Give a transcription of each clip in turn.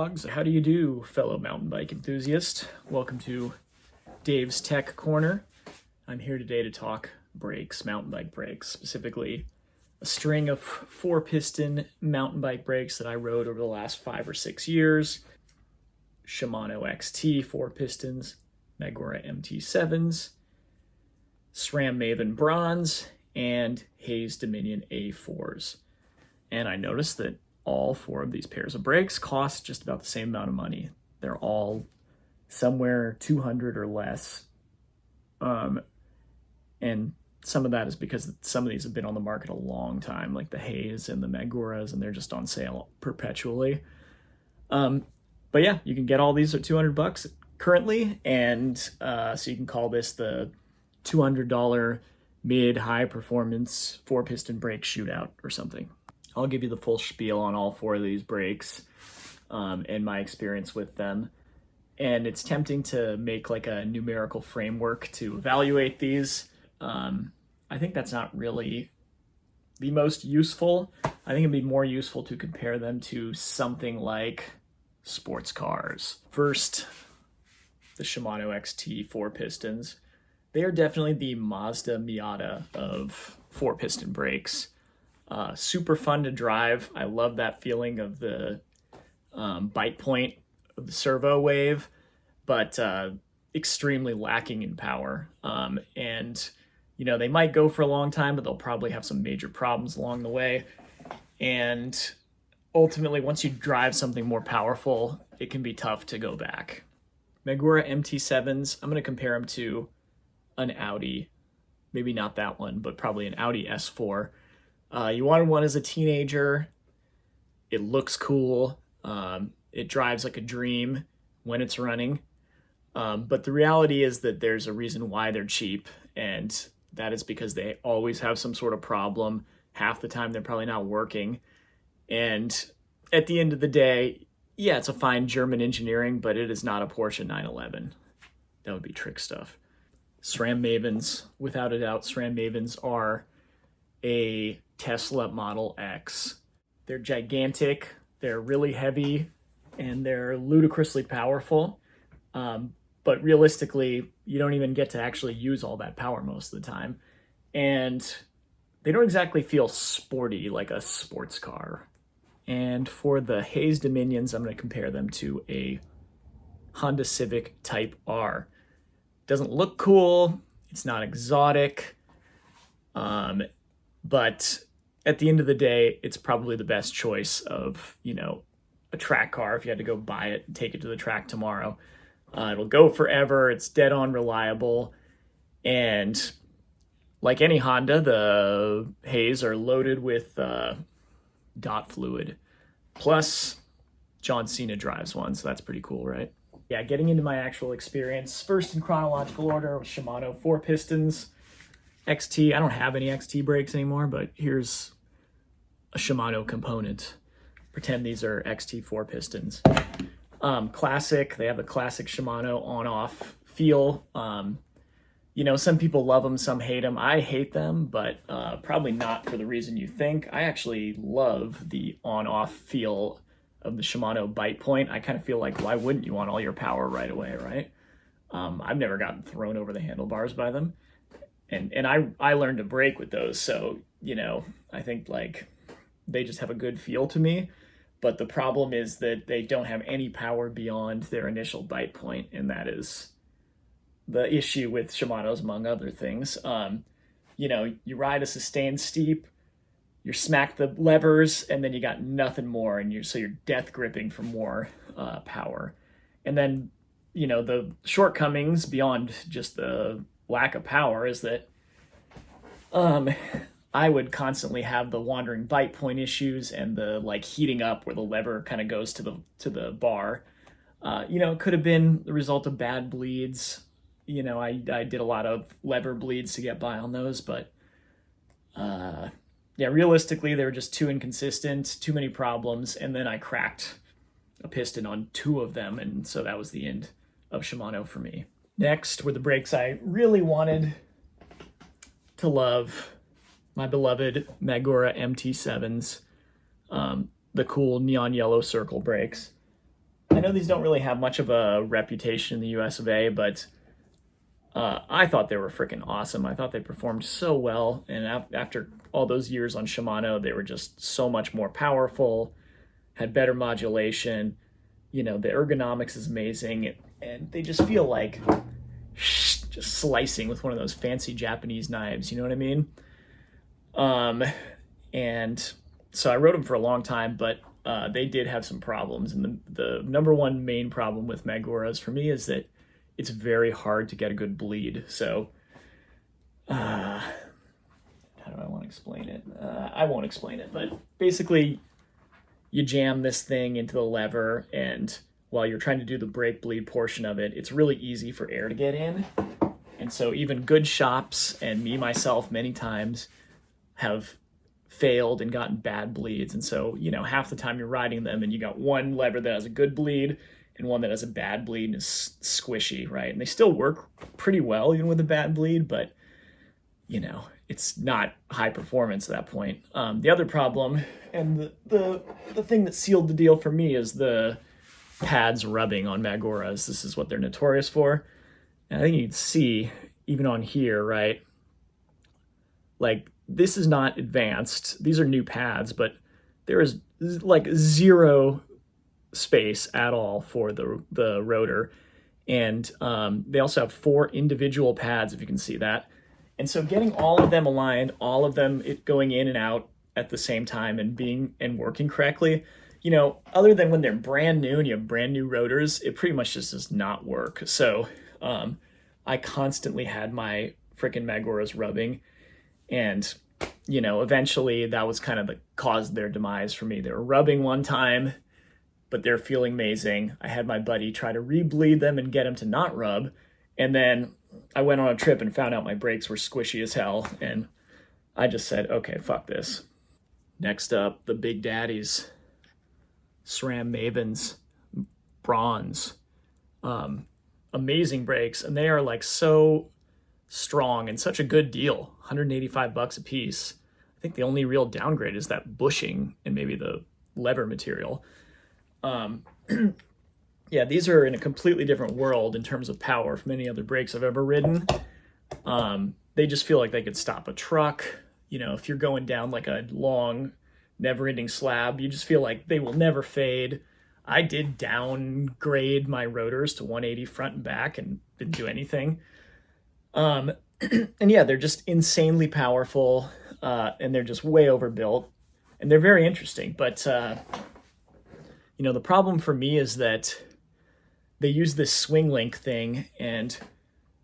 dogs. How do you do, fellow mountain bike enthusiast? Welcome to Dave's Tech Corner. I'm here today to talk brakes, mountain bike brakes, specifically a string of 4-piston mountain bike brakes that I rode over the last 5 or 6 years. Shimano XT 4 pistons, Magura MT7s, SRAM Maven bronze, and Hayes Dominion A4s. And I noticed that all 4 of these pairs of brakes cost just about the same amount of money. They're all somewhere $200 or less. And some of that is because some of these have been on the market a long time, like the Hayes and the Maguras, and they're just on sale perpetually. But yeah, you can get all these at $200 currently, and so you can call this the $200 mid-high performance 4-piston brake shootout or something. I'll give you the full spiel on all 4 of these brakes and my experience with them. And it's tempting to make like a numerical framework to evaluate these. I think that's not really the most useful. I think it'd be more useful to compare them to something like sports cars. First, the Shimano XT 4 pistons. They are definitely the Mazda Miata of 4-piston brakes. Super fun to drive. I love that feeling of the bite point of the servo wave, but extremely lacking in power. And, you know, they might go for a long time, but they'll probably have some major problems along the way. And ultimately, once you drive something more powerful, it can be tough to go back. Magura MT7s, I'm going to compare them to an Audi. Maybe not that one, but probably an Audi S4. You wanted one as a teenager. It looks cool. It drives like a dream when it's running. But the reality is that there's a reason why they're cheap, and that is because they always have some sort of problem. Half the time they're probably not working. And at the end of the day, yeah, it's a fine German engineering, but it is not a Porsche 911. That would be Trickstuff. SRAM Mavens, without a doubt, SRAM Mavens are a Tesla Model X. They're gigantic, they're really heavy, and they're ludicrously powerful. But realistically, you don't even get to actually use all that power most of the time. And they don't exactly feel sporty like a sports car. And for the Hayes Dominions, I'm going to compare them to a Honda Civic Type R. Doesn't look cool, it's not exotic, but at the end of the day, it's probably the best choice of, you know, a track car if you had to go buy it and take it to the track tomorrow. It'll go forever, it's dead on reliable, and like any Honda, the Hayes are loaded with dot fluid. Plus, John Cena drives one, so that's pretty cool, right? Yeah, getting into my actual experience, first in chronological order, with Shimano 4 pistons, XT. I don't have any XT brakes anymore, but here's a Shimano component. Pretend these are XT 4 pistons. Classic, they have a classic Shimano on-off feel. You know, some people love them, some hate them. I hate them, but probably not for the reason you think. I actually love the on-off feel of the Shimano bite point. I kind of feel like, why wouldn't you want all your power right away, right? I've never gotten thrown over the handlebars by them. And I learned to brake with those, so, you know, I think, like, they just have a good feel to me. But the problem is that they don't have any power beyond their initial bite point, and that is the issue with Shimano's, among other things. You know, you ride a sustained steep, you smack the levers, and then you got nothing more, and you're death gripping for more power. And then, you know, the shortcomings beyond just the lack of power is that I would constantly have the wandering bite point issues and the like heating up where the lever kind of goes to the bar. You know, it could have been the result of bad bleeds. You know, I did a lot of lever bleeds to get by on those, but yeah, realistically, they were just too inconsistent, too many problems, and then I cracked a piston on 2 of them, and so that was the end of Shimano for me. Next were the brakes I really wanted to love, my beloved Magura MT7s, the cool neon yellow circle brakes. I know these don't really have much of a reputation in the US of A, but I thought they were freaking awesome. I thought they performed so well, and after all those years on Shimano, they were just so much more powerful, had better modulation. You know, the ergonomics is amazing, and they just feel like just slicing with one of those fancy Japanese knives, you know what I mean? And so I rode them for a long time, but they did have some problems. And the number one main problem with Maguras for me is that it's very hard to get a good bleed. So how do I want to explain it? I won't explain it, but basically you jam this thing into the lever, and while you're trying to do the brake bleed portion of it, it's really easy for air to get in. And so even good shops, and me myself many times, have failed and gotten bad bleeds. And so, you know, half the time you're riding them and you got one lever that has a good bleed and one that has a bad bleed and is squishy, right? And they still work pretty well even with a bad bleed, but, you know, it's not high performance at that point. The other problem, and the thing that sealed the deal for me, is the pads rubbing on Maguras. This is what they're notorious for. And I think you can see, even on here, right? Like, this is not advanced. These are new pads, but there is like zero space at all for the rotor. And they also have 4 individual pads, if you can see that. And so getting all of them aligned, all of them going in and out at the same time and working correctly, you know, other than when they're brand new and you have brand new rotors, it pretty much just does not work. So I constantly had my freaking Maguras rubbing, and, you know, eventually that was kind of the cause of their demise for me. They were rubbing one time, but they're feeling amazing. I had my buddy try to re-bleed them and get them to not rub, and then I went on a trip and found out my brakes were squishy as hell, and I just said, okay, fuck this. Next up, the Big Daddies, SRAM Mavens, bronze. Amazing brakes, and they are like so strong and such a good deal. $185 a piece. I think the only real downgrade is that bushing and maybe the lever material. Yeah, these are in a completely different world in terms of power from any other brakes I've ever ridden. They just feel like they could stop a truck. You know, if you're going down like a long, never-ending slab, you just feel like they will never fade. I did downgrade my rotors to 180 front and back and didn't do anything. And yeah, they're just insanely powerful, and they're just way overbuilt, and they're very interesting. But, you know, the problem for me is that they use this swing link thing. And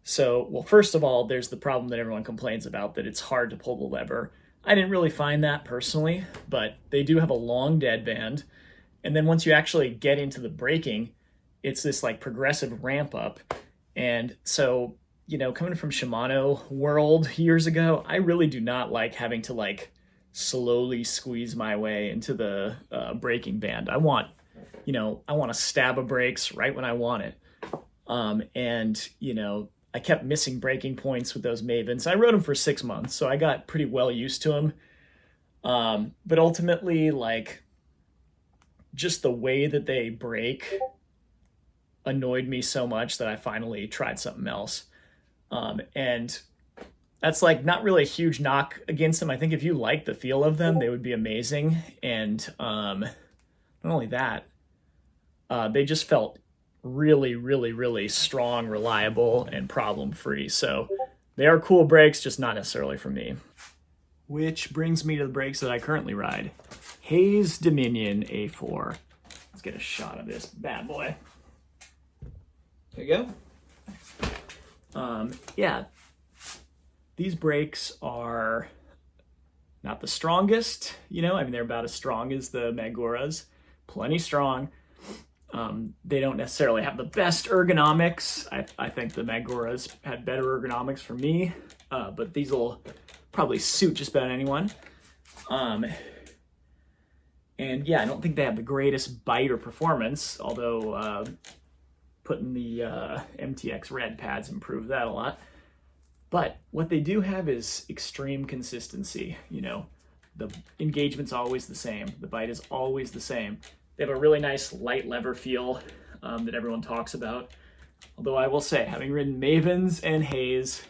so, well, first of all, there's the problem that everyone complains about, that it's hard to pull the lever. I didn't really find that personally, but they do have a long deadband. And then once you actually get into the braking, it's this like progressive ramp up. And so, you know, coming from Shimano world years ago, I really do not like having to like slowly squeeze my way into the braking band. I want to stab of brakes right when I want it. And, you know, I kept missing braking points with those Mavens. I rode them for 6 months, so I got pretty well used to them. But ultimately, like, just the way that they brake annoyed me so much that I finally tried something else. And that's like not really a huge knock against them. I think if you like the feel of them, they would be amazing. And not only that, they just felt really, really, really strong, reliable, and problem-free. So they are cool brakes, just not necessarily for me. Which brings me to the brakes that I currently ride. Hayes Dominion A4. Let's get a shot of this bad boy. There you go. Yeah, these brakes are not the strongest, you know, I mean, they're about as strong as the Maguras, plenty strong. They don't necessarily have the best ergonomics. I think the Maguras had better ergonomics for me, but these will probably suit just about anyone. And yeah, I don't think they have the greatest bite or performance, although putting the MTX red pads improved that a lot. But what they do have is extreme consistency. You know, the engagement's always the same. The bite is always the same. They have a really nice light lever feel that everyone talks about. Although I will say, having ridden Mavens and Hays,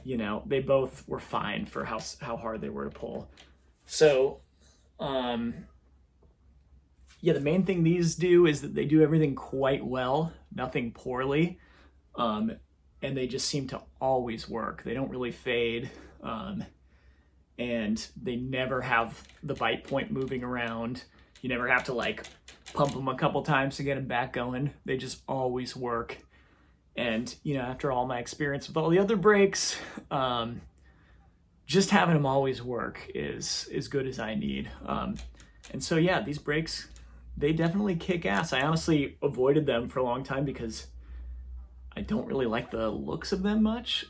you know, they both were fine for how hard they were to pull. So, yeah, the main thing these do is that they do everything quite well, nothing poorly, and they just seem to always work. They don't really fade, and they never have the bite point moving around. You never have to like pump them a couple times to get them back going. They just always work. And, you know, after all my experience with all the other brakes, just having them always work is as good as I need. And so, yeah, these brakes, they definitely kick ass. I honestly avoided them for a long time because I don't really like the looks of them much.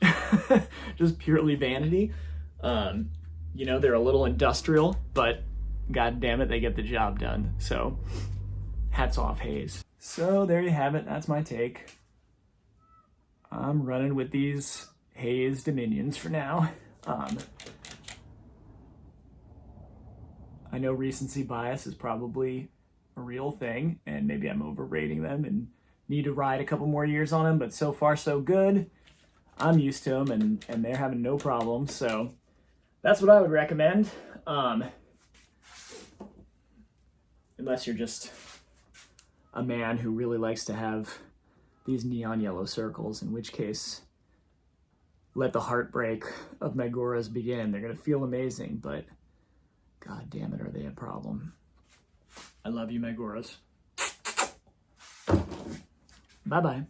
Just purely vanity. You know, they're a little industrial, but god damn it, they get the job done. So, hats off, Hays. So, there you have it. That's my take. I'm running with these Hays Dominions for now. I know recency bias is probably a real thing, and maybe I'm overrating them and need to ride a couple more years on them, but so far so good. I'm used to them, and they're having no problems, so that's what I would recommend. Unless you're just a man who really likes to have these neon yellow circles, in which case, let the heartbreak of Maguras begin. They're going to feel amazing, but god damn it, are they a problem. I love you, Maguras. Bye-bye.